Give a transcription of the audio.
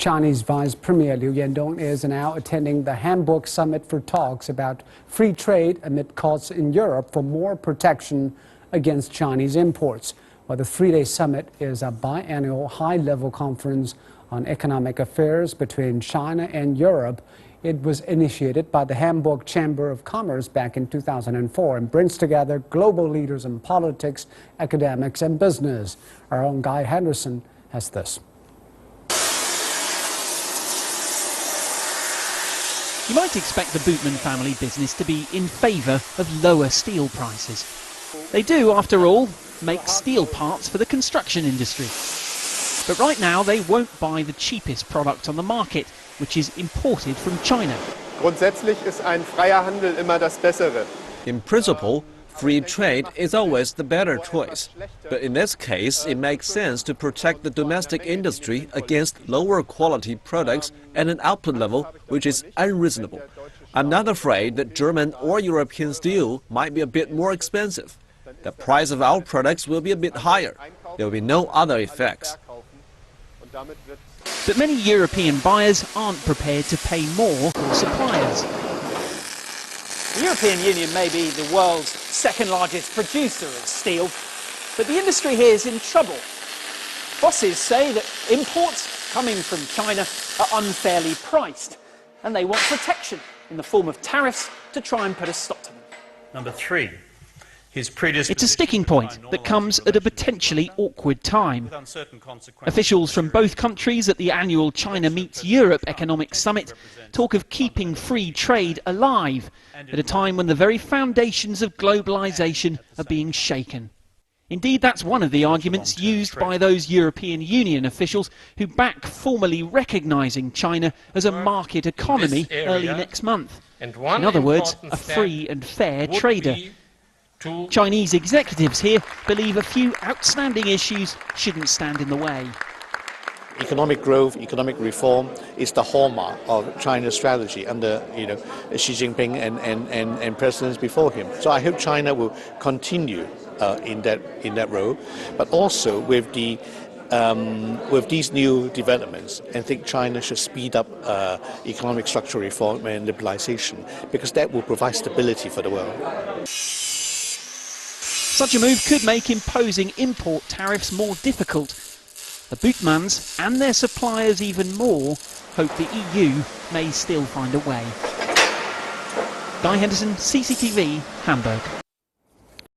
Chinese Vice Premier Liu Yandong is now attending the Hamburg Summit for talks about free trade amid calls in Europe for more protection against Chinese imports. While the three-day summit is a biannual high-level conference on economic affairs between China and Europe, it was initiated by the Hamburg Chamber of Commerce back in 2004 and brings together global leaders in politics, academics and business. Our own Guy Henderson has this. You might expect the Bootman family business to be in favour of lower steel prices. They do, after all, make steel parts for the construction industry. But right now they won't buy the cheapest product on the market, which is imported from China. Grundsätzlich ist ein freier Handel immer das Bessere. In principle, free trade is always the better choice. But in this case, it makes sense to protect the domestic industry against lower quality products at an output level which is unreasonable. I'm not afraid that German or European steel might be a bit more expensive. The price of our products will be a bit higher. There will be no other effects. But many European buyers aren't prepared to pay more for suppliers. The European Union may be the world's second largest producer of steel, but the industry here is in trouble. Bosses say that imports coming from China are unfairly priced, and they want protection in the form of tariffs to try and put a stop to them. Number three. It's a sticking point that comes at a potentially awkward time. Officials from both countries at the annual China Meets Europe Economic Summit talk of keeping free trade alive at a time when the very foundations of globalisation are being shaken. Indeed, that's one of the arguments used by those European Union officials who back formally recognising China as a market economy early next month. In other words, a free and fair trader. Chinese executives here believe a few outstanding issues shouldn't stand in the way. Economic growth, economic reform is the hallmark of China's strategy under Xi Jinping and presidents before him. So I hope China will continue in that role, but also with these new developments, I think China should speed up economic structural reform and liberalization, because that will provide stability for the world. Such a move could make imposing import tariffs more difficult. The Bootmans and their suppliers even more hope the EU may still find a way. Guy Henderson, CCTV, Hamburg.